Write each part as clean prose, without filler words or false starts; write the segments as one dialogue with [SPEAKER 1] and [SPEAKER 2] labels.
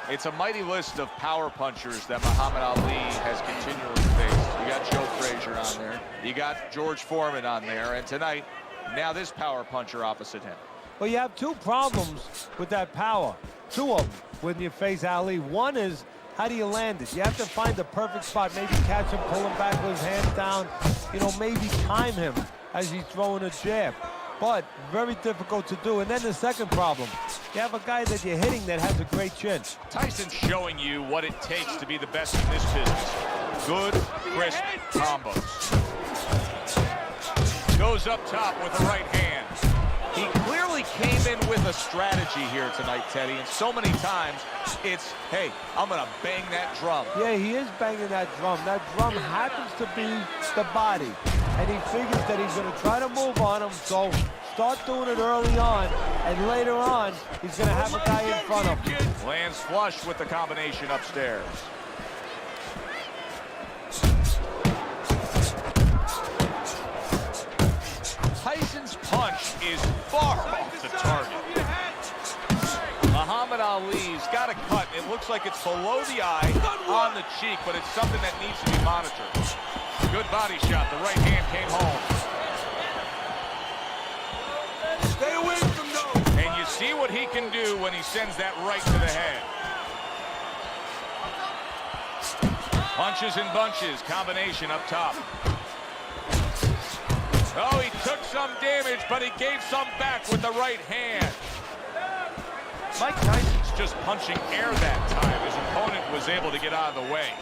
[SPEAKER 1] It's a mighty list of power punchers that Muhammad Ali has continually faced. You got Joe Frazier on there. You got George Foreman on there. And tonight, now this power puncher opposite him.
[SPEAKER 2] Well, you have two problems with that power. Two of them when you face Ali. One is, how do you land it? You have to find the perfect spot. Maybe catch him, pull him back with his hands down. You know, maybe time him as he's throwing a jab. But very difficult to do. And then the second problem, you have a guy that you're hitting that has a great chin.
[SPEAKER 1] Tyson's showing you what it takes to be the best in this business. Good, crisp combos. Goes up top with the right hand. He clearly came in with a strategy here tonight, Teddy, and so many times it's, hey, I'm going to bang that drum.
[SPEAKER 2] Yeah, he is banging that drum. That drum happens to be the body, and he figures that he's going to try to move on him, so start doing it early on, and later on, he's going to have a guy in front of him.
[SPEAKER 1] Lands flush with the combination upstairs. Tyson's punch is far off the target. Muhammad Ali's got a cut. It looks like it's below the eye on the cheek, but it's something that needs to be monitored. Good body shot. The right hand came home.
[SPEAKER 3] Stay away from those.
[SPEAKER 1] And you see what he can do when he sends that right to the head. Punches and bunches. Combination up top. Oh, he took some damage, but he gave some back with the right hand. Mike Tyson's just punching air that time. His opponent was able to get out of the way.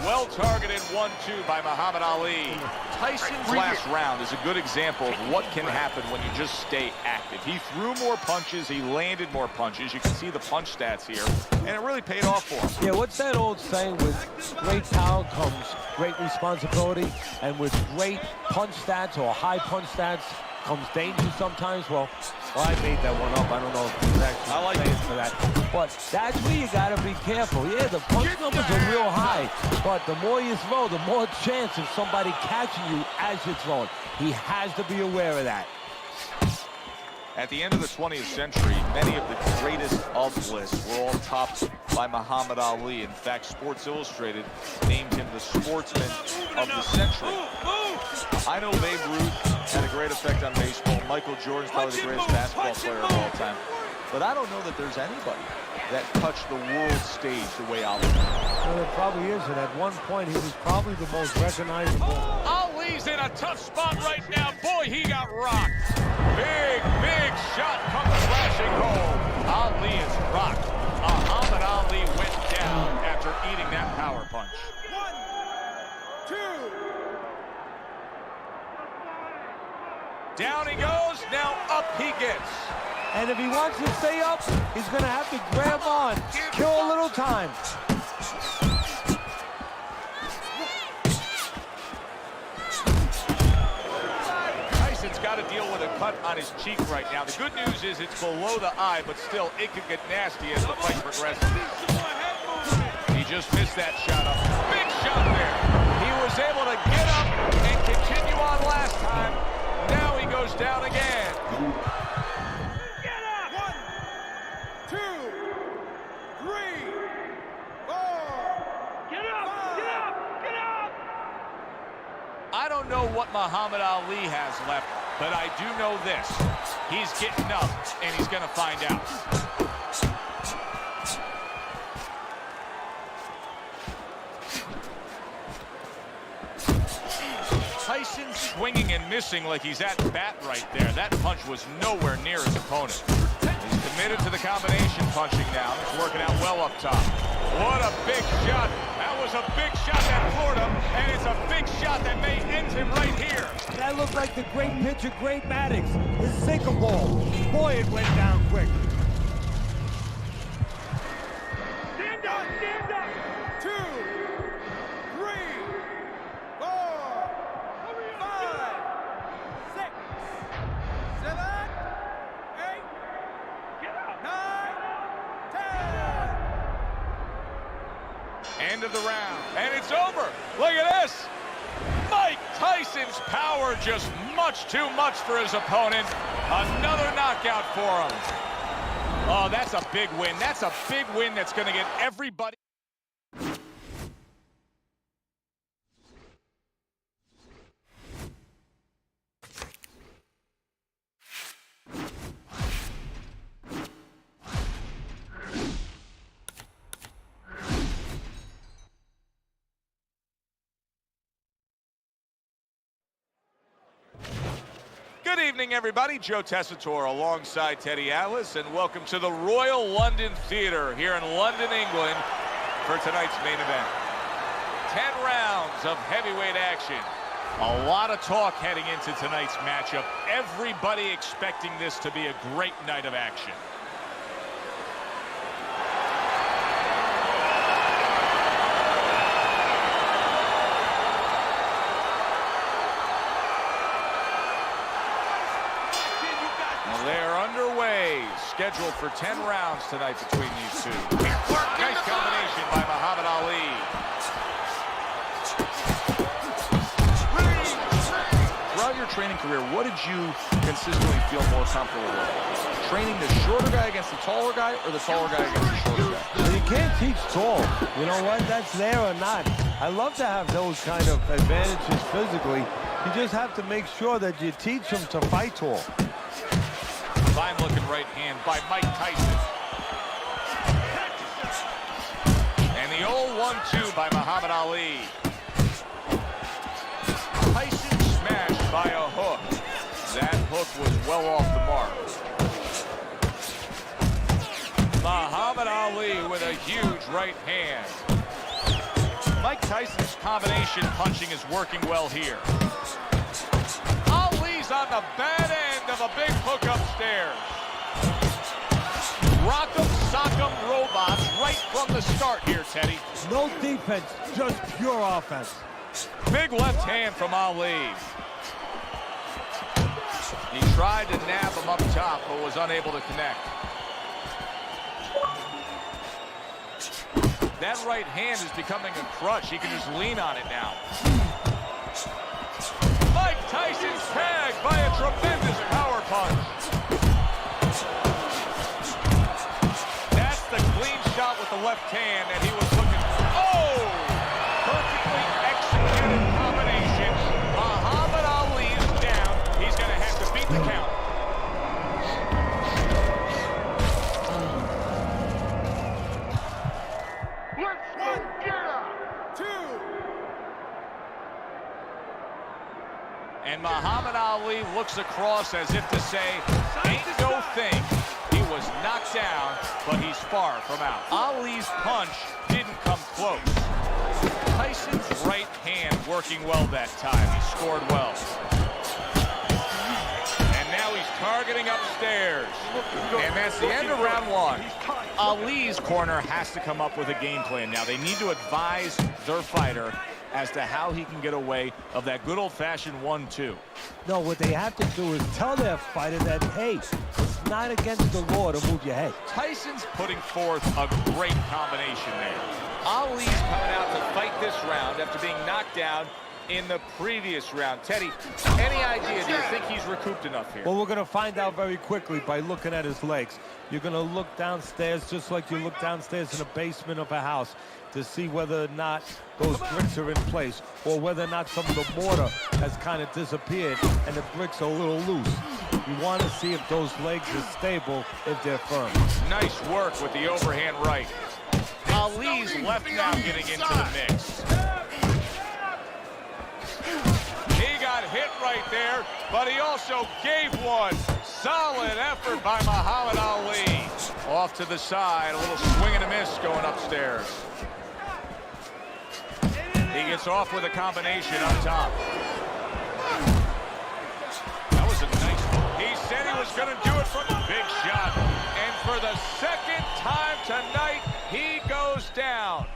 [SPEAKER 1] Well-targeted 1-2 by Muhammad Ali. Tyson's last round is a good example of what can happen when you just stay active. He threw more punches, he landed more punches. You can see the punch stats here, and it really paid off for him.
[SPEAKER 2] Yeah, what's that old saying? With great power comes great responsibility, and with great punch stats or high punch stats comes danger sometimes. Well, I made that one up. I don't know if it's actually
[SPEAKER 1] I like
[SPEAKER 2] it for that. But that's where you got to be careful. Yeah, the punch numbers are real high, but the more you throw, the more chance of somebody catching you as you're throwing. He has to be aware of that.
[SPEAKER 1] At the end of the 20th century, many of the greatest of lists were all topped by Muhammad Ali. In fact, Sports Illustrated named him the sportsman of the century. I know Babe Ruth had a great effect on baseball. Michael Jordan's probably the greatest basketball player of all time. But I don't know that there's anybody that touched the world stage the way Ali did.
[SPEAKER 2] Well, there probably is, and at one point, he was probably the most recognizable.
[SPEAKER 1] Ali's in a tough spot right now. Boy, he got rocked. Big, big shot comes flashing home. Ali is rocked. Muhammad Ali went down after eating that power punch.
[SPEAKER 3] 1, 2.
[SPEAKER 1] Down he goes, now up he gets.
[SPEAKER 2] And if he wants to stay up, he's going to have to grab on, kill a little time.
[SPEAKER 1] Tyson's got to deal with a cut on his cheek right now. The good news is it's below the eye, but still, it could get nasty as the fight progresses. He just missed that shot up. Big shot there. He was able to get up and continue on last time. Now he goes down again.
[SPEAKER 3] Get up. 1, 2, 3, 4. Get up. 5. Get up. Get up.
[SPEAKER 1] I don't know what Muhammad Ali has left, but I do know this. He's getting up, and he's going to find out. Tyson swinging and missing like he's at bat right there. That punch was nowhere near his opponent. He's committed to the combination punching now. It's working out well up top. What a big shot. That was a big shot that floored him, and it's a big shot that may end him right here.
[SPEAKER 2] That looked like the great pitcher, Great Maddox, his sinker ball. Boy, it went down quick.
[SPEAKER 3] Stand up. Stand up. 2, 3, 4, 5, 6, 7, 8. Get up. 9, 10.
[SPEAKER 1] End of the round, and it's over. Look at this. Mike Tyson's power just much too much for his opponent. Another knockout for him. Oh, that's a big win. That's a big win that's going to get everybody. Good evening, everybody. Joe Tessitore alongside Teddy Atlas, and welcome to the Royal London Theatre here in London, England, for tonight's main event. 10 rounds of heavyweight action. A lot of talk heading into tonight's matchup. Everybody expecting this to be a great night of action. They're underway, scheduled for 10 rounds tonight between these two. Nice combination by Muhammad Ali. Throughout your training career, what did you consistently feel more comfortable with? Training the shorter guy against the taller guy, or the taller guy against the shorter guy?
[SPEAKER 2] Well, you can't teach tall. You know what? That's there or not. I love to have those kind of advantages physically. You just have to make sure that you teach them to fight tall.
[SPEAKER 1] Fine-looking right hand by Mike Tyson. And the old 1-2 by Muhammad Ali. Tyson smashed by a hook. That hook was well off the mark. Muhammad Ali with a huge right hand. Mike Tyson's combination punching is working well here. Ali's on the bad end of a big hook upstairs. Rock'em sock'em robots right from the start here, Teddy.
[SPEAKER 2] No defense, just pure offense.
[SPEAKER 1] Big left hand from Ali. He tried to nab him up top, but was unable to connect. That right hand is becoming a crutch. He can just lean on it now. Mike Tyson's tagged by a tremendous power punch. That's the clean shot with the left hand that he was looking for. Oh! Perfectly executed combination. Muhammad Ali is down. He's going to have to beat the count.
[SPEAKER 3] Let's go get her. 2.
[SPEAKER 1] And Muhammad Ali looks across as if to say, ain't no thing. He was knocked down, but he's far from out. Ali's punch didn't come close. Tyson's right hand working well that time. He scored well. And now he's targeting upstairs. And that's the end of round 1. Ali's corner has to come up with a game plan now. They need to advise their fighter as to how he can get away of that good old-fashioned 1-2.
[SPEAKER 2] No, what they have to do is tell their fighter that, hey, it's not against the law to move your head.
[SPEAKER 1] Tyson's putting forth a great combination there. Ali's coming out to fight this round after being knocked down in the previous round. Teddy, any idea, do you think he's recouped enough here?
[SPEAKER 2] Well, we're going to find out very quickly by looking at his legs. You're going to look downstairs just like you look downstairs in the basement of a house to see whether or not those bricks are in place or whether or not some of the mortar has kind of disappeared and the bricks are a little loose. You want to see if those legs are stable, if they're firm.
[SPEAKER 1] Nice work with the overhand right. Ali's left now getting into the mix. He got hit right there, but he also gave one. Solid effort by Muhammad Ali. Off to the side, a little swing and a miss going upstairs. He gets off with a combination up top. That was a nice one. He said he was going to do it from a big shot. And for the second time tonight, he goes down.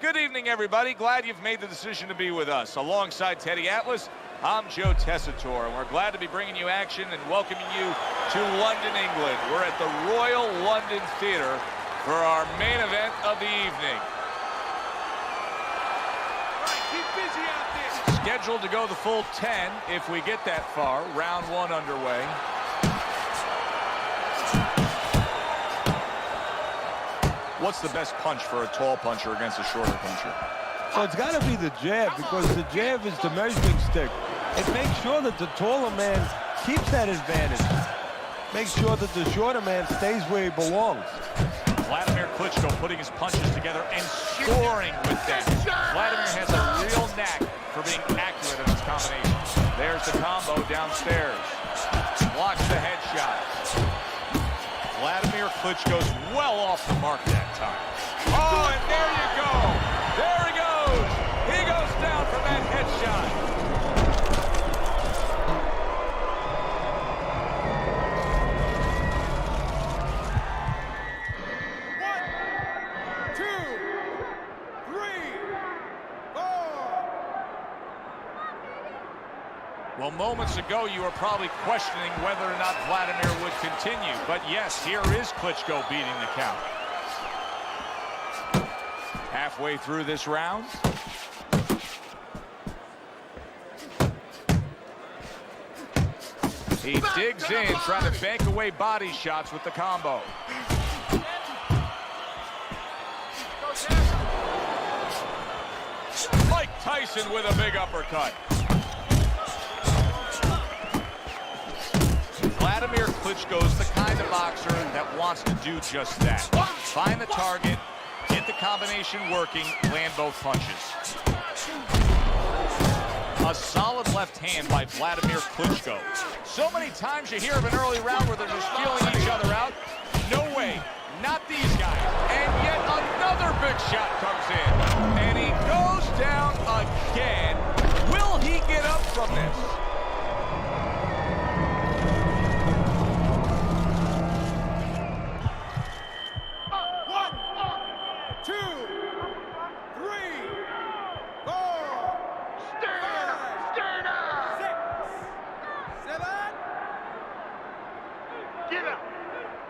[SPEAKER 1] Good evening, everybody. Glad you've made the decision to be with us. Alongside Teddy Atlas, I'm Joe Tessitore, and we're glad to be bringing you action and welcoming you to London, England. We're at the Royal London Theatre for our main event of the evening.
[SPEAKER 3] All right, keep busy out there.
[SPEAKER 1] Scheduled to go the full 10 if we get that far. Round 1 underway. What's the best punch for a tall puncher against a shorter puncher?
[SPEAKER 2] Well, it's got to be the jab, because the jab is the measuring stick. It makes sure that the taller man keeps that advantage. Make sure that the shorter man stays where he belongs.
[SPEAKER 1] Vladimir Klitschko putting his punches together and scoring with them. Vladimir has a real knack for being accurate in his combinations. There's the combo downstairs. Blocks the headshot. Vladimir Klitschko's well off the mark that time. Oh, and there you go. There he goes. He goes down for that headshot. Well, moments ago, you were probably questioning whether or not Vladimir would continue. But yes, here is Klitschko beating the count. Halfway through this round. He digs in, trying to bank away body shots with the combo. Mike Tyson with a big uppercut. Vladimir Klitschko's the kind of boxer that wants to do just that. Find the target, get the combination working, land both punches. A solid left hand by Vladimir Klitschko. So many times you hear of an early round where they're just feeling each other out. No way, not these guys. And yet another big shot comes in. And he goes down again. Will he get up from this?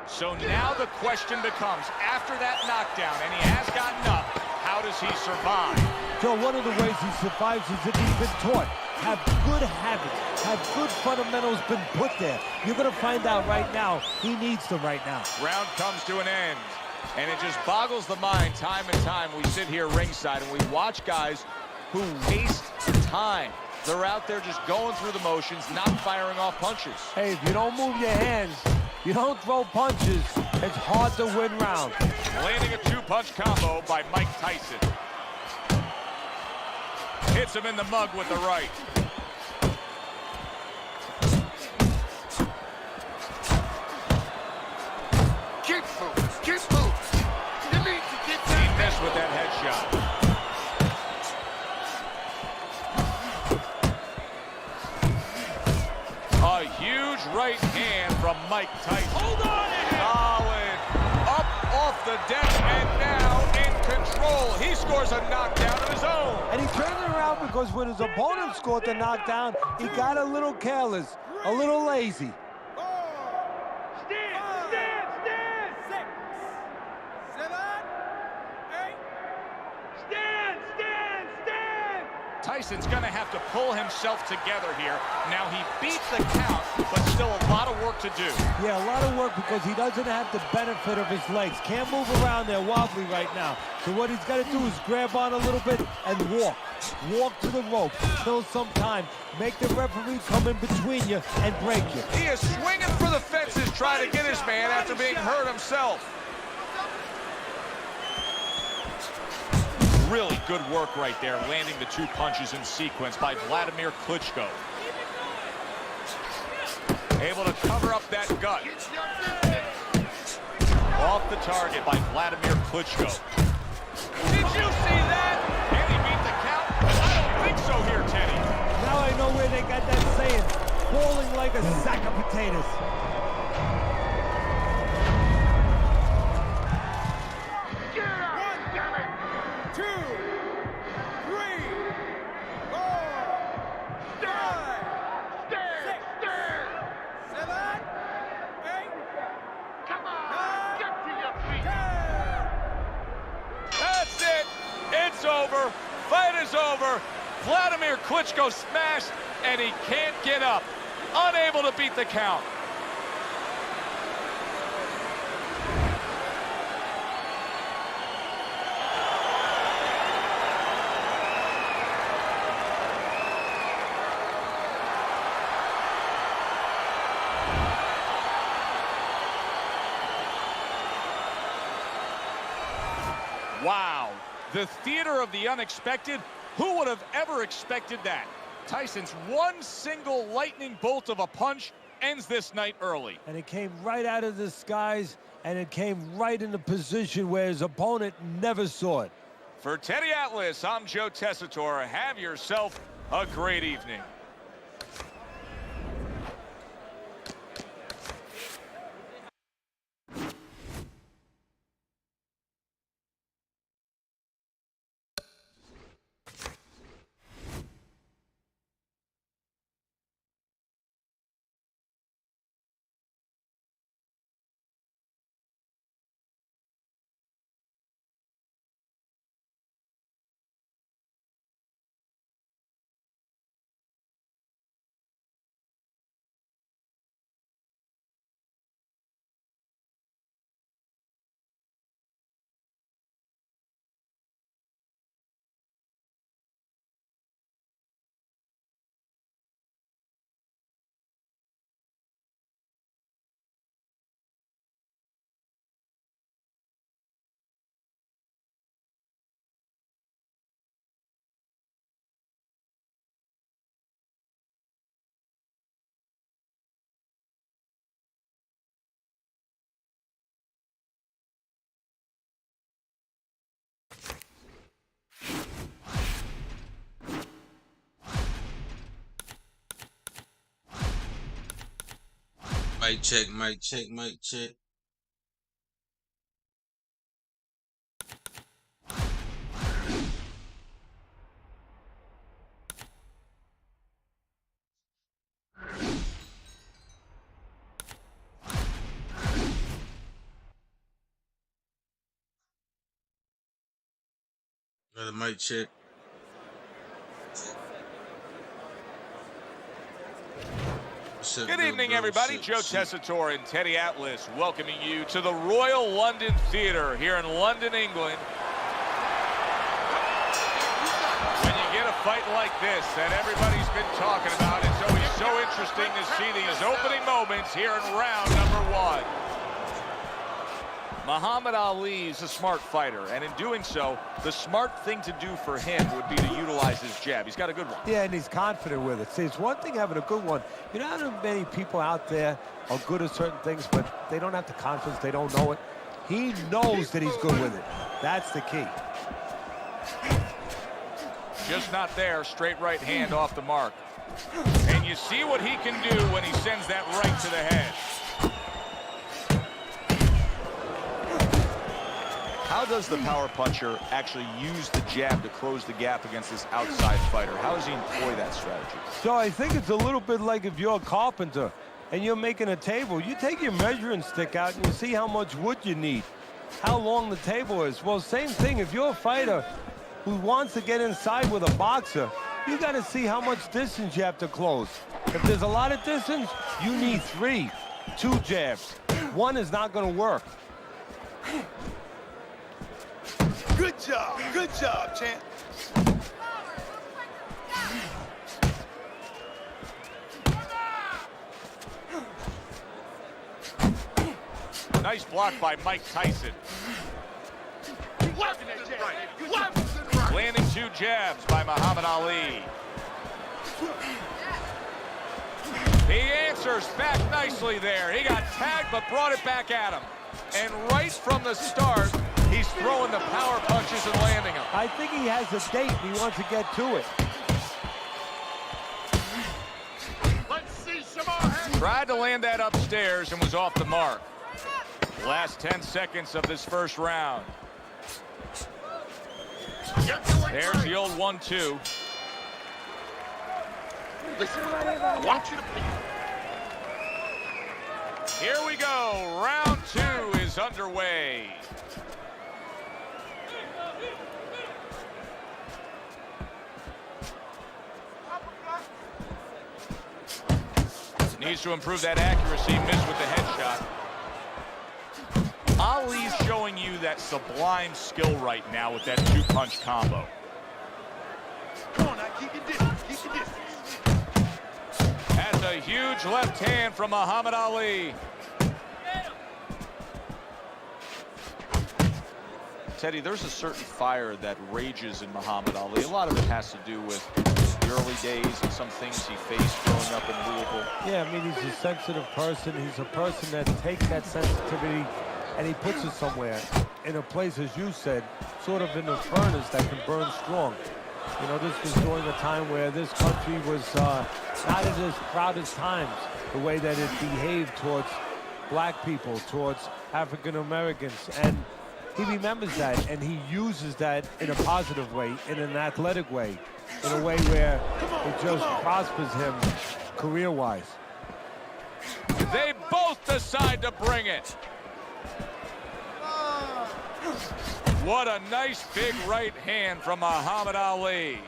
[SPEAKER 1] So now the question becomes, after that knockdown, and he has gotten up, how does he survive?
[SPEAKER 2] Joe, one of the ways he survives is if he's been taught. Have good habits, have good fundamentals been put there. You're going to find out right now, he needs them right now.
[SPEAKER 1] Round comes to an end, and it just boggles the mind time and time. We sit here ringside and we watch guys who waste time. They're out there just going through the motions, not firing off punches.
[SPEAKER 2] Hey, if you don't move your hands, you don't throw punches, it's hard to win rounds.
[SPEAKER 1] Landing a two-punch combo by Mike Tyson. Hits him in the mug with the right.
[SPEAKER 3] Keep moving, keep moving. You need to get
[SPEAKER 1] He missed with that headshot. A huge right hand from Mike Tyson.
[SPEAKER 3] Hold on!
[SPEAKER 1] Solid. Up off the deck and now in control. He scores a knockdown of his own.
[SPEAKER 2] And he turned it around because when his opponent scored the knockdown, he got a little careless, a little lazy.
[SPEAKER 1] Tyson's going to have to pull himself together here. Now he beat the count, but still a lot of work to do.
[SPEAKER 2] Yeah, a lot of work because he doesn't have the benefit of his legs. Can't move around there wobbly right now. So what he's got to do is grab on a little bit and walk. Walk to the rope, kill some time, make the referee come in between you and break you.
[SPEAKER 1] He is swinging for the fences trying to get his man after being hurt himself. Really good work right there, landing the two punches in sequence by Vladimir Klitschko. Able to cover up that gut. Off the target by Vladimir Klitschko. Did you see that? Can he beat the count? I don't think so here, Teddy.
[SPEAKER 2] Now I know where they got that saying, falling like a sack of potatoes.
[SPEAKER 3] Get up! 1, damn it! 2!
[SPEAKER 1] over. Fight is over. Vladimir Klitschko smashed, and he can't get up. Unable to beat the count. Wow, the theater of the unexpected. Who would have ever expected that? Tyson's one single lightning bolt of a punch ends this night early.
[SPEAKER 2] And it came right out of the skies, and it came right in the position where his opponent never saw it.
[SPEAKER 1] For Teddy Atlas, I'm Joe Tessitore. Have yourself a great evening.
[SPEAKER 4] Mic check, mic check, mic check. Another mic check.
[SPEAKER 1] Good evening, everybody. Joe Tessitore and Teddy Atlas welcoming you to the Royal London Theatre here in London, England. When you get a fight like this that everybody's been talking about, it's always so interesting to see these opening moments here in round number one. Muhammad Ali is a smart fighter, and in doing so, the smart thing to do for him would be to utilize his jab. He's got a good one.
[SPEAKER 2] Yeah, and he's confident with it. See, it's one thing having a good one. You know how many people out there are good at certain things, but they don't have the confidence, they don't know it. He knows that he's good with it. That's the key.
[SPEAKER 1] Just not there. Straight right hand off the mark. And you see what he can do when he sends that right to the head. How does the power puncher actually use the jab to close the gap against this outside fighter? How does he employ that strategy?
[SPEAKER 2] So I think it's a little bit like if you're a carpenter and you're making a table. You take your measuring stick out and you see how much wood you need, how long the table is. Well, same thing. If you're a fighter who wants to get inside with a boxer, you got to see how much distance you have to close. If there's a lot of distance, you need 2 jabs. One is not going to work.
[SPEAKER 3] Good job, champ.
[SPEAKER 1] Nice block by Mike Tyson. Landing 2 jabs by Muhammad Ali. He answers back nicely there. He got tagged but brought it back at him. And right from the start, he's throwing the power punches and landing them.
[SPEAKER 2] I think he has a date. He wants to get to it.
[SPEAKER 3] Let's see some more hands.
[SPEAKER 1] Tried to land that upstairs and was off the mark. Last 10 seconds of this first round. There's the old 1-2.
[SPEAKER 3] Listen, I want you to be.
[SPEAKER 1] Here we go. Round 2 is underway. Needs to improve that accuracy. Missed with the headshot. Ali's showing you that sublime skill right now with that two-punch combo.
[SPEAKER 3] Come on now, keep your distance. Keep your distance.
[SPEAKER 1] That's a huge left hand from Muhammad Ali. Teddy, there's a certain fire that rages in Muhammad Ali. A lot of it has to do with the early days and some things he faced growing up in Louisville.
[SPEAKER 2] Yeah, I mean, he's a sensitive person. He's a person that takes that sensitivity and he puts it somewhere in a place, as you said, sort of in a furnace that can burn strong. You know, this was during a time where this country was not at its proudest times, the way that it behaved towards black people, towards African Americans, and he remembers that, and he uses that in a positive way, in an athletic way, in a way where it just prospers him career-wise.
[SPEAKER 1] They both decide to bring it. What a nice big right hand from Muhammad Ali.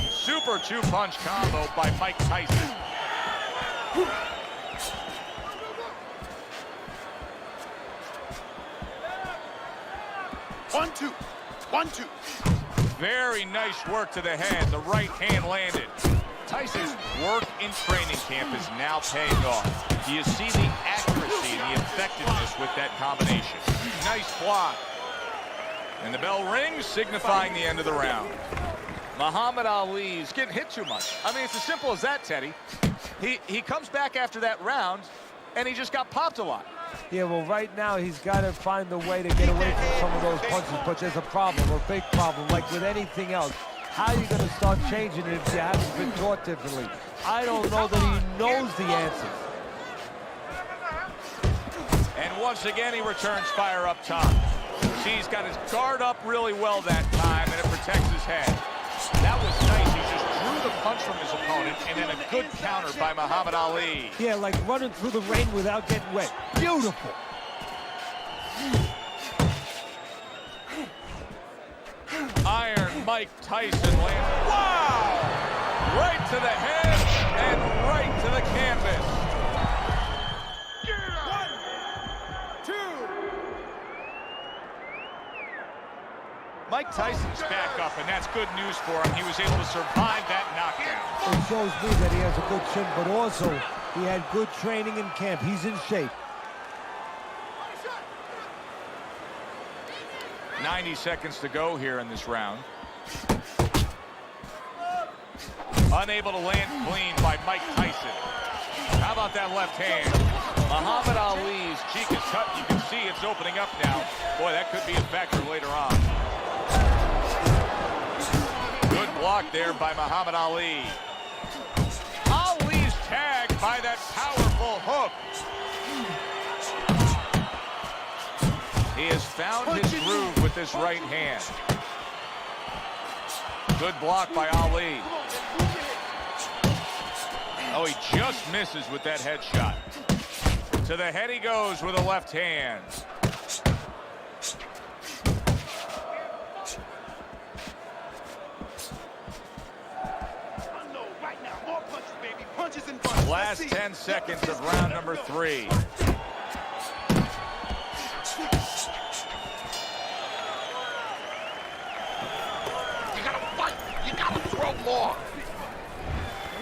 [SPEAKER 1] Super two-punch combo by Mike Tyson.
[SPEAKER 3] 1-2. 1-2.
[SPEAKER 1] Very nice work to the head. The right hand landed. Tyson's work in training camp is now paying off. Do you see the accuracy and the effectiveness with that combination? Nice block. And the bell rings, signifying the end of the round. Muhammad Ali's getting hit too much. I mean, it's as simple as that, Teddy. He comes back after that round, and he just got popped a lot.
[SPEAKER 2] Yeah, well, right now he's got to find a way to get away from some of those punches, but there's a problem, a big problem, like with anything else. How are you going to start changing it if you haven't been taught differently? I don't know that he knows the answers.
[SPEAKER 1] And once again, he returns fire up top. See, he's got his guard up really well that time, and it protects his head. That was nice. He just drew the punch from his opponent, and then a good counter by Muhammad Ali.
[SPEAKER 2] Yeah, like running through the rain without getting wet. Beautiful.
[SPEAKER 1] Iron Mike Tyson lands. Wow! Right to the head and right to the canvas.
[SPEAKER 3] 1, 2.
[SPEAKER 1] Mike Tyson's back up, and that's good news for him. He was able to survive that knockdown.
[SPEAKER 2] It shows me that he has a good chin, but also he had good training in camp. He's in shape.
[SPEAKER 1] 90 seconds to go here in this round. Unable to land clean by Mike Tyson. How about that left hand? Muhammad Ali's cheek is cut. You can see it's opening up now. Boy, that could be a factor later on. Good block there by Muhammad Ali. Ali's tagged by that powerful hook. He has found his groove with this right hand. Good block by Ali. Oh, he just misses with that headshot. To the head he goes with a left hand. Last 10 seconds of round number 3.
[SPEAKER 3] More.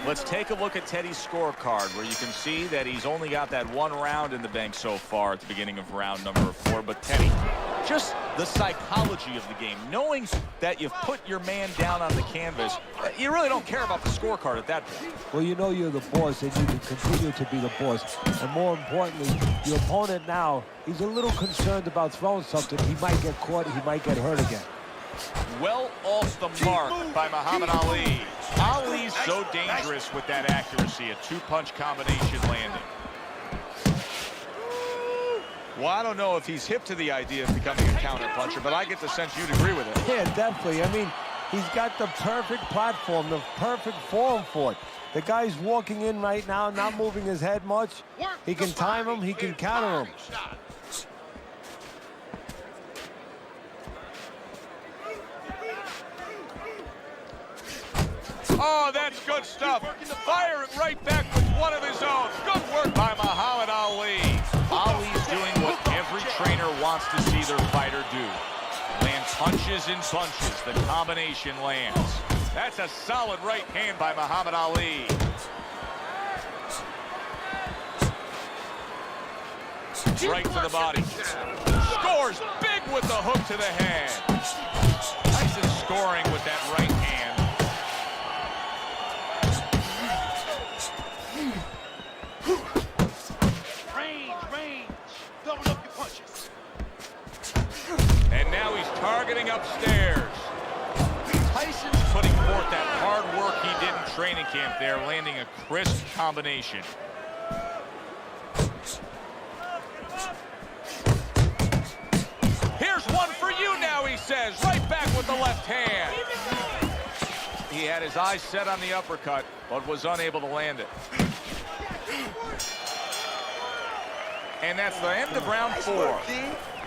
[SPEAKER 1] Let's take a look at Teddy's scorecard, where you can see that he's only got that one round in the bank so far at the beginning of round number 4. But Teddy, just the psychology of the game, knowing that you've put your man down on the canvas, you really don't care about the scorecard at that point.
[SPEAKER 2] Well, you know you're the boss, and you can continue to be the boss. And more importantly, your opponent now, he's a little concerned about throwing something. He might get caught, he might get hurt again.
[SPEAKER 1] Well off the mark by Muhammad Ali. Ali's so dangerous with that accuracy, a two-punch combination landing. Well, I don't know if he's hip to the idea of becoming a counter-puncher, but I get the sense you'd agree with it.
[SPEAKER 2] Yeah, definitely. I mean, He's got the perfect platform, the perfect form for it. The guy's walking in right now, not moving his head much. He can time him, he can counter him.
[SPEAKER 1] Oh, that's good stuff. Firing right back with one of his own. Good work by Muhammad Ali. Ali's doing what every trainer wants to see their fighter do. Land punches and bunches. The combination lands. That's a solid right hand by Muhammad Ali. Right to the body. Scores big with the hook to the head. Tyson scoring with that right hand. And now he's targeting upstairs. Tyson's putting forth that hard work he did in training camp there, landing a crisp combination. Here's one for you now, he says, right back with the left hand. He had his eyes set on the uppercut, but was unable to land it. And that's the end of round 4.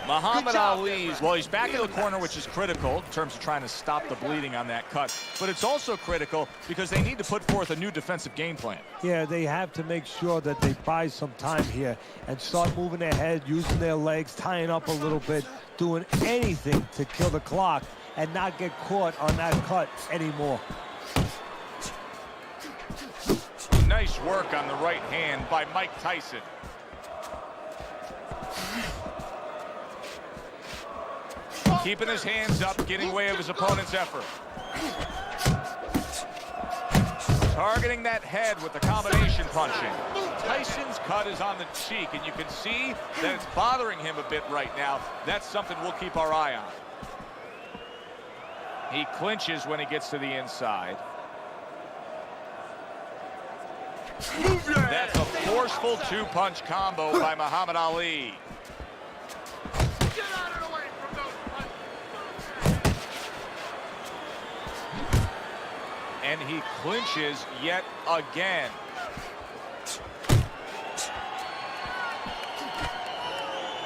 [SPEAKER 1] Muhammad Ali's, well, he's back in the corner, which is critical in terms of trying to stop the bleeding on that cut. But it's also critical because they need to put forth a new defensive game plan.
[SPEAKER 2] Yeah, they have to make sure that they buy some time here and start moving their head, using their legs, tying up a little bit, doing anything to kill the clock and not get caught on that cut anymore.
[SPEAKER 1] Nice work on the right hand by Mike Tyson. Keeping his hands up, getting way of his opponent's effort. Targeting that head with the combination punching. Tyson's cut is on the cheek, and you can see that it's bothering him a bit right now. That's something we'll keep our eye on. He clinches when he gets to the inside. That's a forceful two-punch combo by Muhammad Ali. And he clinches yet again.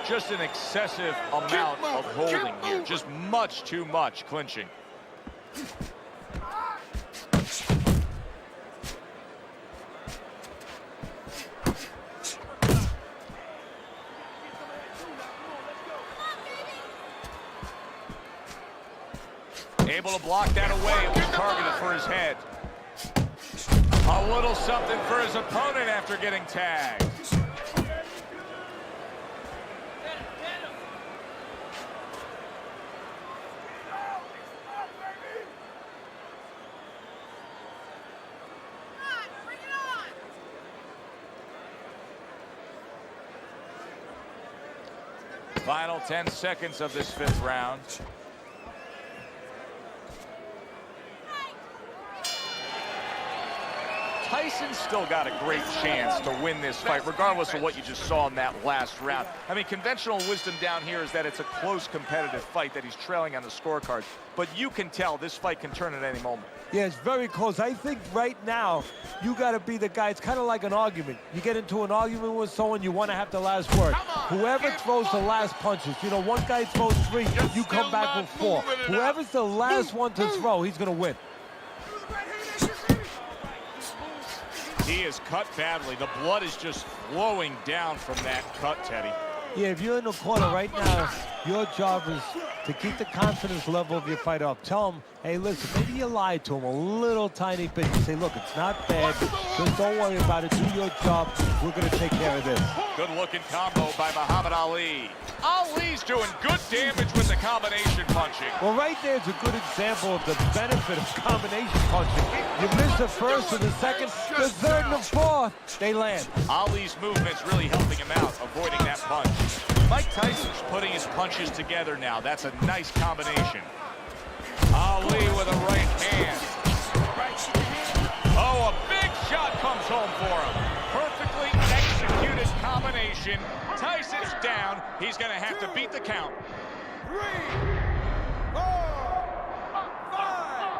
[SPEAKER 1] Just an excessive amount of holding here. Just much too much clinching. Able to block that away. It was targeted for his head. A little something for his opponent after getting tagged. Final 10 seconds of this 5th round. Tyson's still got a great chance to win this fight, regardless of what you just saw in that last round. I mean, conventional wisdom down here is that it's a close, competitive fight, that he's trailing on the scorecard. But you can tell this fight can turn at any moment.
[SPEAKER 2] Yeah, it's very close. I think right now, you got to be the guy. It's kind of like an argument. You get into an argument with someone, you want to have the last word. Whoever throws the last punches, you know, one guy throws 3, you come back with 4. Whoever's the last one to throw, he's going to win.
[SPEAKER 1] He is cut badly. The blood is just flowing down from that cut, Teddy.
[SPEAKER 2] Yeah, if you're in the corner right now, your job is to keep the confidence level of your fighter up. Tell him, hey, listen, maybe you lied to him a little tiny bit. You say, look, it's not bad. Just don't worry about it. Do your job. We're going to take care of this.
[SPEAKER 1] Good-looking combo by Muhammad Ali. Ali's doing good damage with the combination punching.
[SPEAKER 2] Well, right there is a good example of the benefit of combination punching. You miss the first or the second, the third and the fourth, they land.
[SPEAKER 1] Ali's movement's really helping him out, avoiding that punch. Mike Tyson's putting his punches together now. That's a nice combination. Ali with a right hand. Oh, a big shot comes home for him. Perfectly executed combination. Tyson's down. He's going to have to beat the count.
[SPEAKER 3] 3, 4, 5.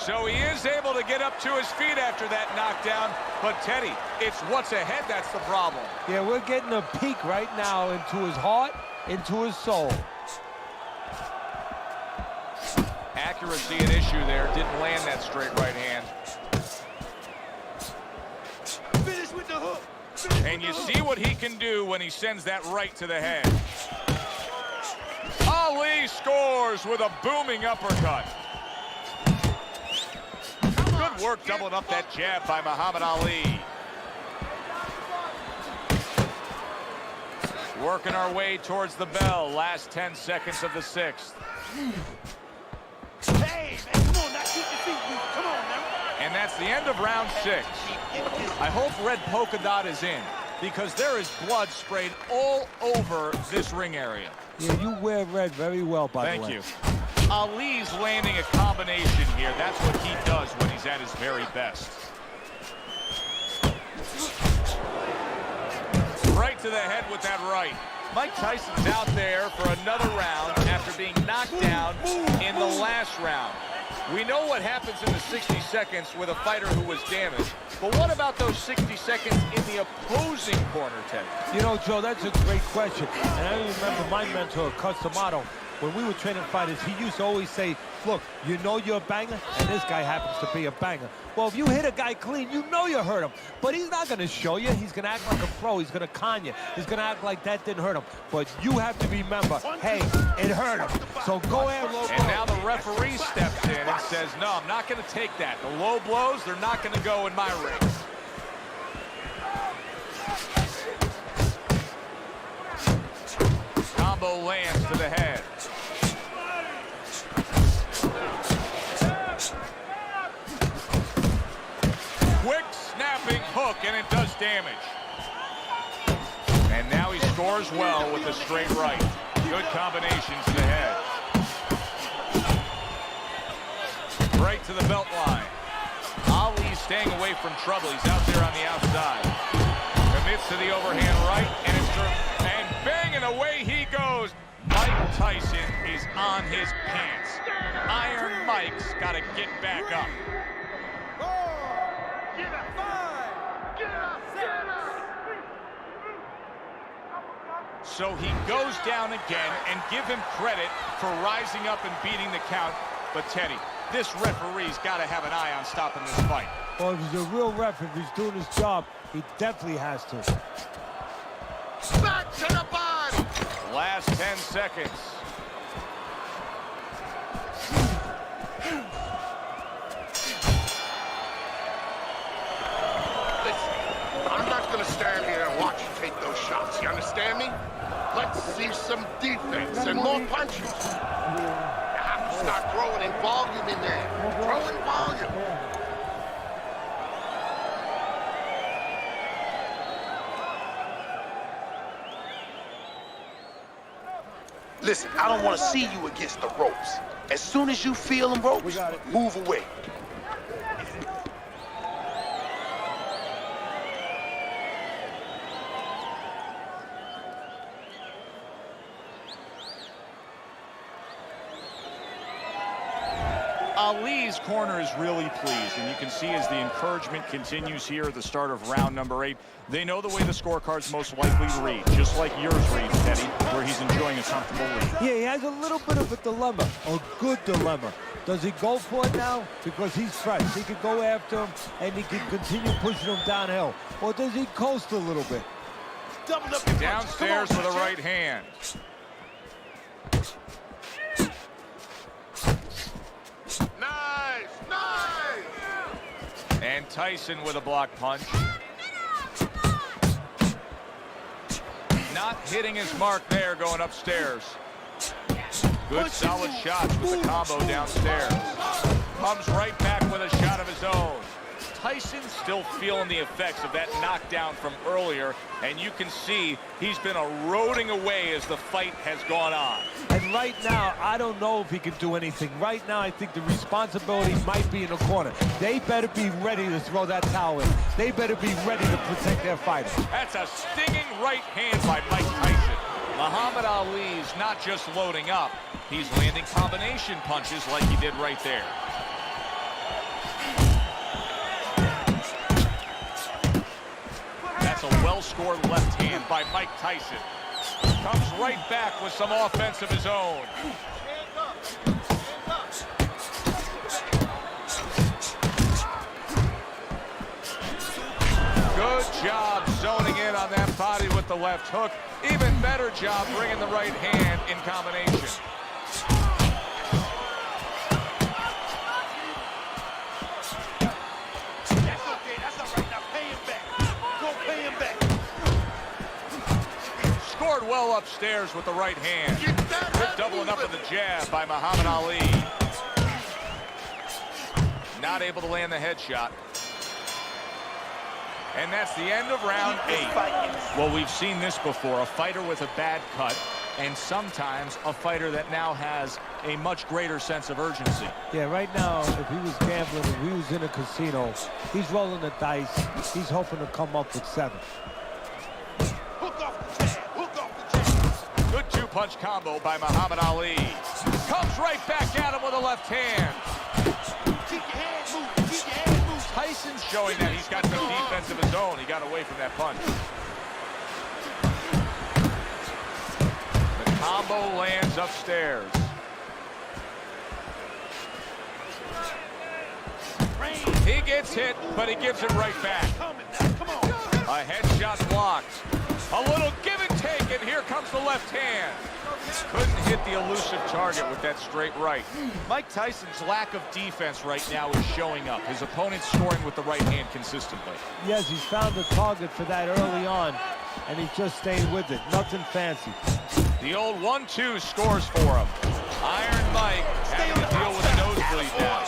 [SPEAKER 1] So he is able to get up to his feet after that knockdown. But, Teddy, it's what's ahead that's the problem.
[SPEAKER 2] Yeah, we're getting a peek right now into his heart, into his soul.
[SPEAKER 1] Accuracy an issue there. Didn't land that straight right hand.
[SPEAKER 3] Finish with the hook.
[SPEAKER 1] And you see what he can do when he sends that right to the head. Ali scores with a booming uppercut. Good work doubling up that jab by Muhammad Ali. Working our way towards the bell. Last 10 seconds of the 6th.
[SPEAKER 3] Hey, man, come on, now keep your feet moving. Come on, now.
[SPEAKER 1] And that's the end of round 6. I hope red polka dot is in, because there is blood sprayed all over this ring area.
[SPEAKER 2] Yeah, you wear red very well, by the way.
[SPEAKER 1] Thank you. Ali's landing a combination here. That's what he does when he's at his very best. Right to the head with that right. Mike Tyson's out there for another round after being knocked down in the last round. We know what happens in the 60 seconds with a fighter who was damaged. But what about those 60 seconds in the opposing corner, Ted?
[SPEAKER 2] You know, Joe, that's a great question. And I remember my mentor, Customato, when we were training fighters, he used to always say, look, you know you're a banger, and this guy happens to be a banger. Well, if you hit a guy clean, you know you hurt him. But he's not going to show you. He's going to act like a pro. He's going to con you. He's going to act like that didn't hurt him. But you have to remember, hey, it hurt him. So go ahead, low blow.
[SPEAKER 1] And now the referee steps in and says, no, I'm not going to take that. The low blows, they're not going to go in my ring. Combo lands to the head. Quick snapping hook, and it does damage. And now he scores well with the straight right. Good combination to the head. Right to the belt line. Ali staying away from trouble. He's out there on the outside. Commits to the overhand right, and bang, and away he goes. Mike Tyson is on his pants. Iron Mike's got to get back up. So he goes down again, and give him credit for rising up and beating the count. But Teddy, this referee's got to have an eye on stopping this fight.
[SPEAKER 2] Well, if he's a real ref, if he's doing his job, he definitely has to.
[SPEAKER 3] Back to the body.
[SPEAKER 1] Last 10 seconds.
[SPEAKER 3] Listen, I'm not going to stand here and watch you take those shots. You understand me? Let's see some defense and more punches. You have to start growing in volume in there. Grow in volume. Listen, I don't want to see you against the ropes. As soon as you feel them ropes, move away.
[SPEAKER 1] Ali's corner is really pleased, and you can see as the encouragement continues here at the start of round number 8, they know the way the scorecard's most likely to read, just like yours reads, Teddy, where he's enjoying a comfortable lead.
[SPEAKER 2] Yeah, he has a little bit of a dilemma, a good dilemma. Does he go for it now? Because he's fresh. He can go after him, and he can continue pushing him downhill. Or does he coast a little bit?
[SPEAKER 3] Double up your
[SPEAKER 1] Downstairs with a right hand.
[SPEAKER 3] Nice, nice.
[SPEAKER 1] And Tyson with a block punch. Not hitting his mark there, going upstairs. Good solid shots with the combo downstairs. Comes right back with a shot of his own. Tyson's still feeling the effects of that knockdown from earlier, and you can see he's been eroding away as the fight has gone on.
[SPEAKER 2] And right now, I don't know if he can do anything. Right now, I think the responsibility might be in the corner. They better be ready to throw that towel in. They better be ready to protect their fighters.
[SPEAKER 1] That's a stinging right hand by Mike Tyson. Muhammad Ali's not just loading up, he's landing combination punches like he did right there. a well-scored left hand by Mike Tyson. Comes right back with some offense of his own. Good job zoning in on that body with the left hook. Even better job bringing the right hand in combination.
[SPEAKER 3] That's okay. That's all right. Now pay him back. Go pay him back.
[SPEAKER 1] Scored well upstairs with the right hand.
[SPEAKER 3] Get that head
[SPEAKER 1] Doubling up with
[SPEAKER 3] moving.
[SPEAKER 1] the jab by Muhammad Ali. Not able to land the headshot. And that's the end of round 8. Well, we've seen this before. A fighter with a bad cut, and sometimes a fighter that now has a much greater sense of urgency.
[SPEAKER 2] Yeah, right now, if he was gambling, if he was in a casino, he's rolling the dice. He's hoping to come up with 7.
[SPEAKER 3] Hook off the jab. Hook off the jab.
[SPEAKER 1] Good two-punch combo by Muhammad Ali. Comes right back at him with a left hand.
[SPEAKER 3] Keep your hands moving. Keep your hands moving.
[SPEAKER 1] Tyson's showing that he's got some defense of his own. He got away from that punch. The combo lands upstairs. He gets hit, but he gives it right back.
[SPEAKER 3] Coming now. Come on.
[SPEAKER 1] A headshot blocked. A little give and take, and here comes the left hand. Couldn't hit the elusive target with that straight right. Mike Tyson's lack of defense right now is showing up. His opponent's scoring with the right hand consistently.
[SPEAKER 2] Yes, he's found the target for that early on, and he's just staying with it. Nothing fancy.
[SPEAKER 1] The old 1-2 scores for him. Iron Mike having to deal with a nosebleed now.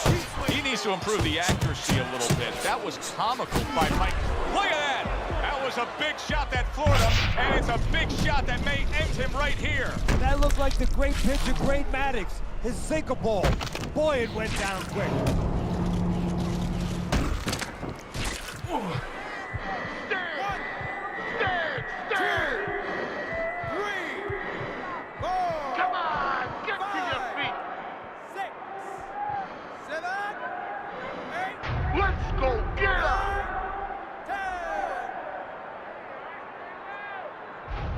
[SPEAKER 1] He needs to improve the accuracy a little bit. That was comical by Mike. Look at that! That was a big shot that floored him, and it's a big shot that may end him right here.
[SPEAKER 2] That looked like the great pitcher, Great Maddox, his sinker ball. Boy, it went down quick.
[SPEAKER 3] Stand! 3, 4. Come on, get to your feet.
[SPEAKER 5] 6, 7, 8,
[SPEAKER 3] Let's go get her.
[SPEAKER 5] 10.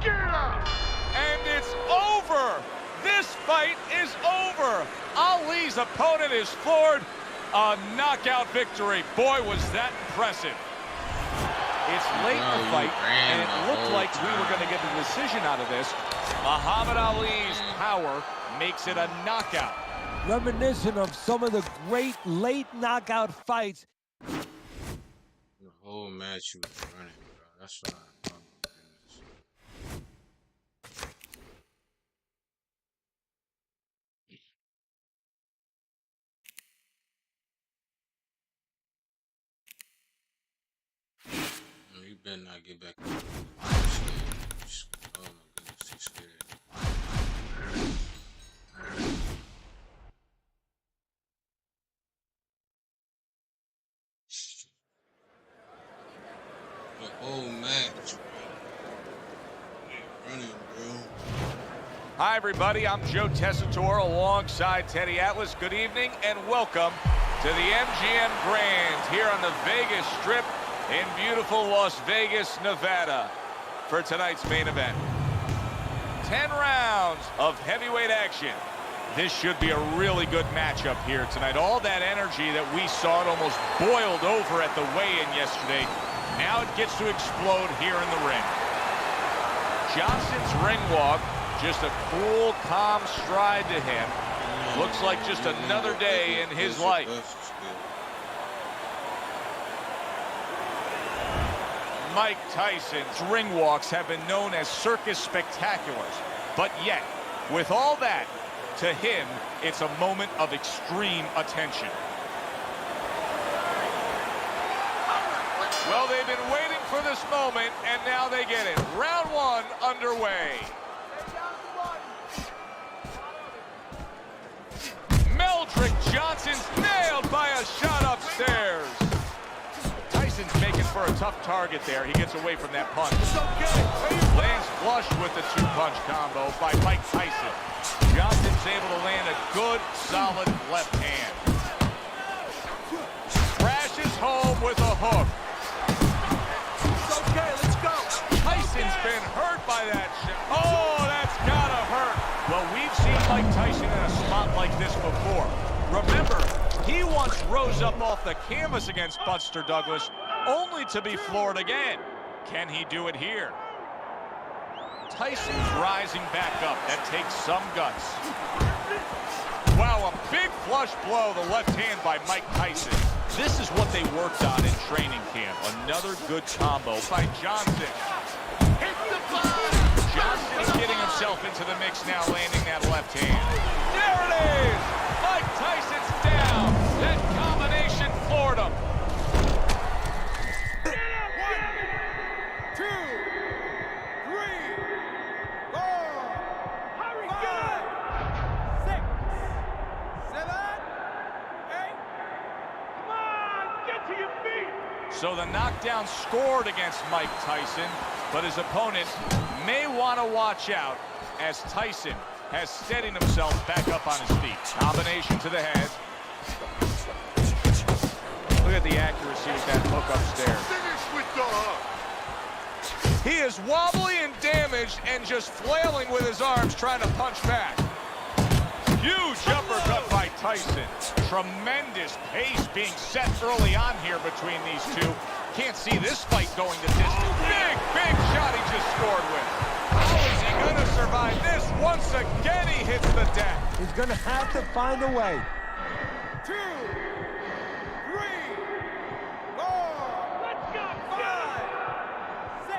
[SPEAKER 3] Get her.
[SPEAKER 1] And it's over. This fight is over. Ali's opponent is floored. A knockout victory. Boy, was that impressive. It's late in the fight, and it looked like we were going to get a decision out of this. Muhammad Ali's power makes it a knockout.
[SPEAKER 2] Reminiscent of some of the great late knockout fights.
[SPEAKER 4] The whole match you was running, bro. That's fine. Oh, you better not get back. Oh my goodness, he's scared. The whole match, bro. Running, bro.
[SPEAKER 1] Hi, everybody. I'm Joe Tessitore alongside Teddy Atlas. Good evening and welcome to the MGM Grand here on the Vegas Strip in beautiful Las Vegas, Nevada for tonight's main event. 10 rounds of heavyweight action. This should be a really good matchup here tonight. All that energy that we saw, it almost boiled over at the weigh-in yesterday. Now it gets to explode here in the ring. Johnson's ring walk, just a cool, calm stride to him. Looks like just another day in his life. Mike Tyson's ring walks have been known as circus spectaculars, but yet, with all that, to him, it's a moment of extreme attention. Well, they've been waiting for this moment, and now they get it. Round 1 underway. Meldrick Johnson's nailed by a shot upstairs. Tyson's making for a tough target there. He gets away from that punch. Lands flush with the two-punch combo by Mike Tyson. Johnson's able to land a good, solid left hand. Crashes home with a hook.
[SPEAKER 3] It's okay, let's go.
[SPEAKER 1] been hurt by that shot. Oh, that's gotta hurt. Well, we've seen Mike Tyson in a spot like this before. Remember, he once rose up off the canvas against Buster Douglas, only to be floored again. Can he do it here? Tyson's rising back up. That takes some guts. Wow, a big flush blow, the left hand by Mike Tyson. This is what they worked on in training camp. Another good combo by Johnson.
[SPEAKER 3] Hit the ball!
[SPEAKER 1] Johnson's getting himself into the mix now, landing that left hand. There it is! Mike Tyson's down. That combination floored him.
[SPEAKER 5] 1, 2, 3, 4, 5, 6, 7, 8. Come on, get to your feet.
[SPEAKER 1] So the knockdown scored against Mike Tyson, but his opponent may want to watch out as Tyson has steadied himself back up on his feet. Combination to the head. Look at the accuracy with that hook upstairs.
[SPEAKER 3] Finish with the hook.
[SPEAKER 1] He is wobbly and damaged and just flailing with his arms trying to punch back. Huge uppercut by Tyson. Tremendous pace being set early on here between these two. Can't see this fight going the distance. Big shot he just scored with. How is he going to survive this? Once again, he hits the deck.
[SPEAKER 2] He's going to have to find a way.
[SPEAKER 5] 2, 3, 4. Let's go. 5, 6.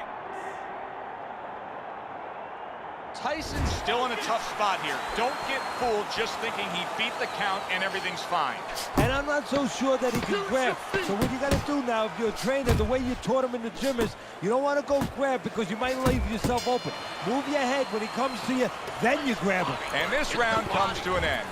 [SPEAKER 1] Tyson's still in a tough spot here. Don't get fooled just thinking he beat the count and everything's fine.
[SPEAKER 2] And I'm not so sure that he can grab. So what you got to do now, if you're a trainer, the way you taught him in the gym is you don't want to go grab because you might leave yourself open. Move your head when he comes to you, then you grab him.
[SPEAKER 1] And this round comes to an end.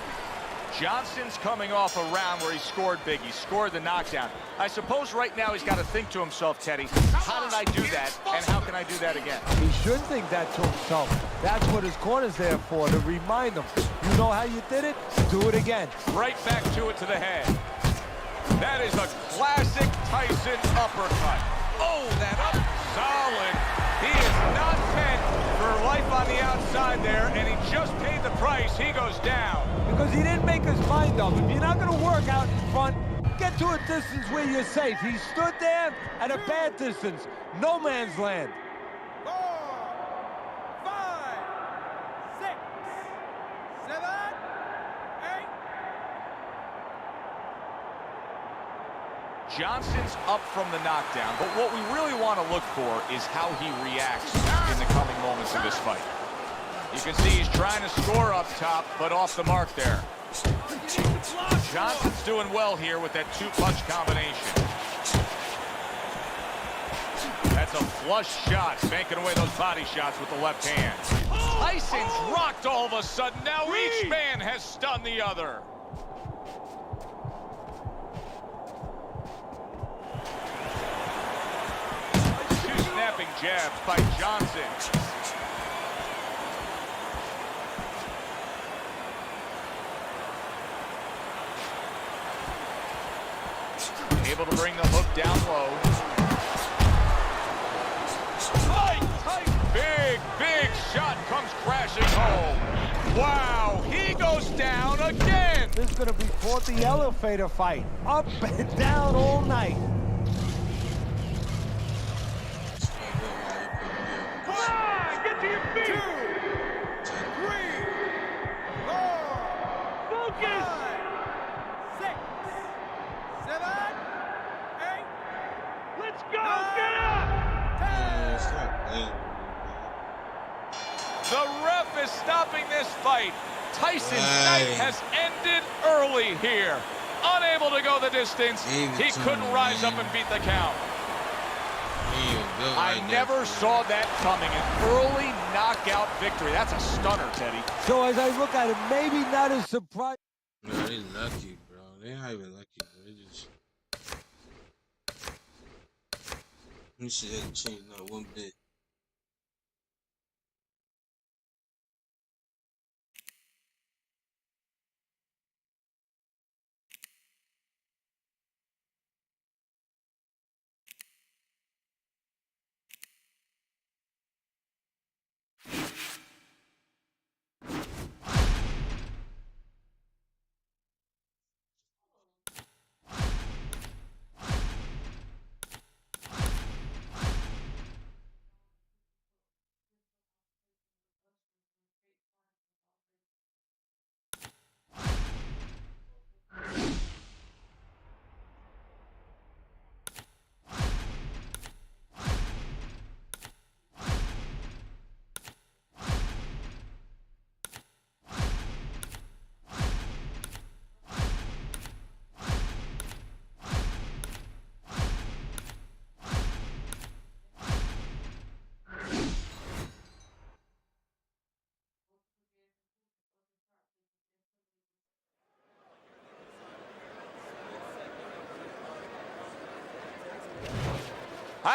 [SPEAKER 1] Johnson's coming off a round where he scored big. He scored the knockdown. I suppose right now he's got to think to himself, Teddy, how did I do that, and how can I do that again?
[SPEAKER 2] He should think that to himself. That's what his corner's there for, to remind him. You know how you did it? Do it again.
[SPEAKER 1] Right back to it to the head. That is a classic Tyson uppercut. Oh, that up solid. He is not meant for life on the outside there, and he just paid the price. He goes down.
[SPEAKER 2] Because he didn't make his mind up. If you're not going to work out in front, get to a distance where you're safe. He stood there at a bad distance. No man's land.
[SPEAKER 5] 4, 5, 6, 7, 8.
[SPEAKER 1] Johnson's up from the knockdown, but what we really want to look for is how he reacts in the coming moments of this fight. You can see he's trying to score up top, but off the mark there. Johnson's doing well here with that two-punch combination. That's a flush shot, banking away those body shots with the left hand. Tyson's rocked all of a sudden. Now each man has stunned the other. Two snapping jabs by Johnson. Able to bring the hook down low. Mike Tyson, big shot comes crashing home. Wow, he goes down again.
[SPEAKER 2] This is going to be fought the elevator fight. Up and down all night.
[SPEAKER 5] Come on, get to your feet. 2, 3, 4. Focus. 5, 6, 7, 8. Let's go. 9, get up. 10.
[SPEAKER 1] The ref is stopping this fight. Tyson's night has ended early here. Unable to go the distance, he couldn't rise up and beat the count. I never saw that coming. An early knockout victory. That's a stunner, Teddy.
[SPEAKER 2] So as I look at it, maybe not as surprising.
[SPEAKER 4] No, they lucky, bro. They not even lucky, bro. They just... This shit hasn't changed not one bit.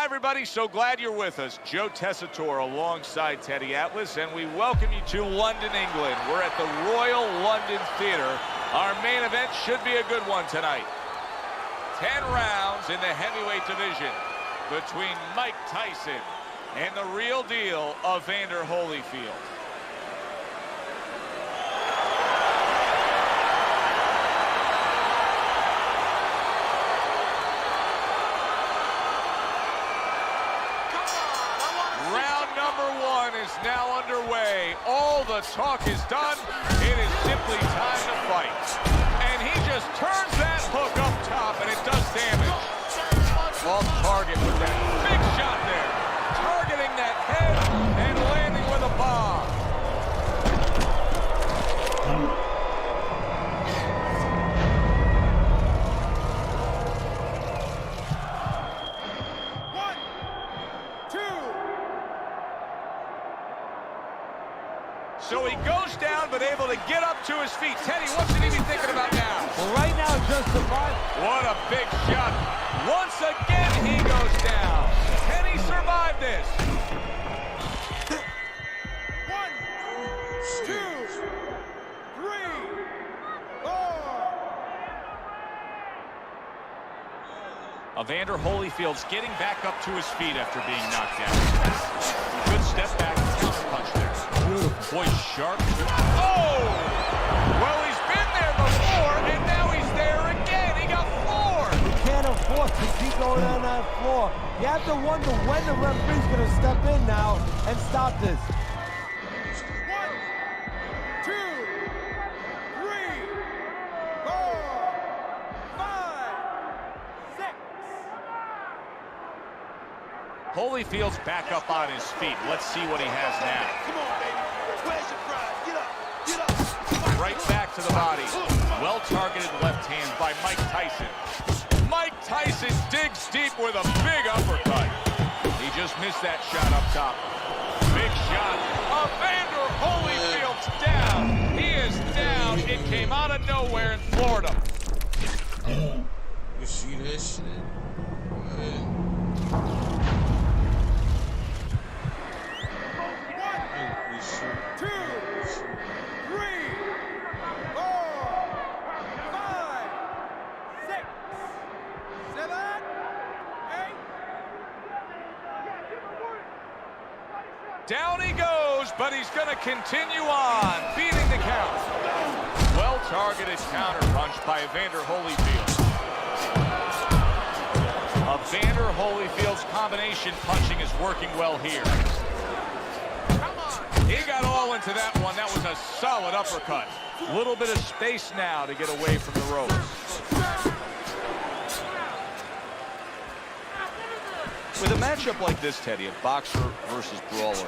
[SPEAKER 1] everybody. So glad you're with us. Joe Tessitore alongside Teddy Atlas, and we welcome you to London, England. We're at the Royal London Theatre. Our main event should be a good one tonight. 10 rounds in the heavyweight division between Mike Tyson and the real deal, Evander Holyfield. Is now underway. All the talk is done. It is simply time to fight. And he just turns that hook up top, and it does damage. Off target with that big shot there. Targeting that head and landing with a bomb. So he goes down, but able to get up to his feet. Teddy, what's he be thinking about now?
[SPEAKER 2] Well, right now, just survive.
[SPEAKER 1] What a big shot. Once again, he goes down. Can he survive this?
[SPEAKER 5] 1, 2, 3, 4.
[SPEAKER 1] Evander Holyfield's getting back up to his feet after being knocked down. Good step back counter punch there. Boy, sharp. Oh! Well, he's been there before, and now he's there again. He got floored.
[SPEAKER 2] You can't afford to keep going on that floor. You have to wonder when the referee's going to step in now and stop this.
[SPEAKER 5] 1, 2, 3, 4, 5, 6.
[SPEAKER 1] Holyfield's back up on his feet. Let's see what he has now.
[SPEAKER 5] Come on, baby. Where's your pride? Get up. Get up.
[SPEAKER 1] Right back to the body. Well-targeted left hand by Mike Tyson. Mike Tyson digs deep with a big uppercut. He just missed that shot up top. Big shot. Evander Holyfield's down. He is down. It came out of nowhere in Florida.
[SPEAKER 4] You see that shit? Go ahead.
[SPEAKER 5] 2, 3, 4, 5, 6, 7, 8.
[SPEAKER 1] Down he goes, but he's going to continue on, beating the count. Well-targeted counter punch by Evander Holyfield. Evander Holyfield's combination punching is working well here. He got all into that one. That was a solid uppercut. Little bit of space now to get away from the ropes. With a matchup like this, Teddy, a boxer versus brawler,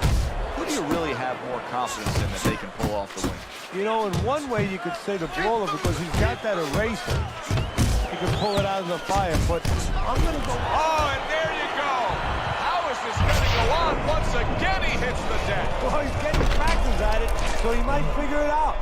[SPEAKER 1] who do you really have more confidence in that they can pull off the win?
[SPEAKER 2] You know, in one way you could say the brawler because he's got that eraser. He can pull it out of the fire, but I'm going to go...
[SPEAKER 1] Oh, and there you go. How is this going to go on? Once again, he hits the deck.
[SPEAKER 2] Well, he's getting practice at it, so he might figure it out.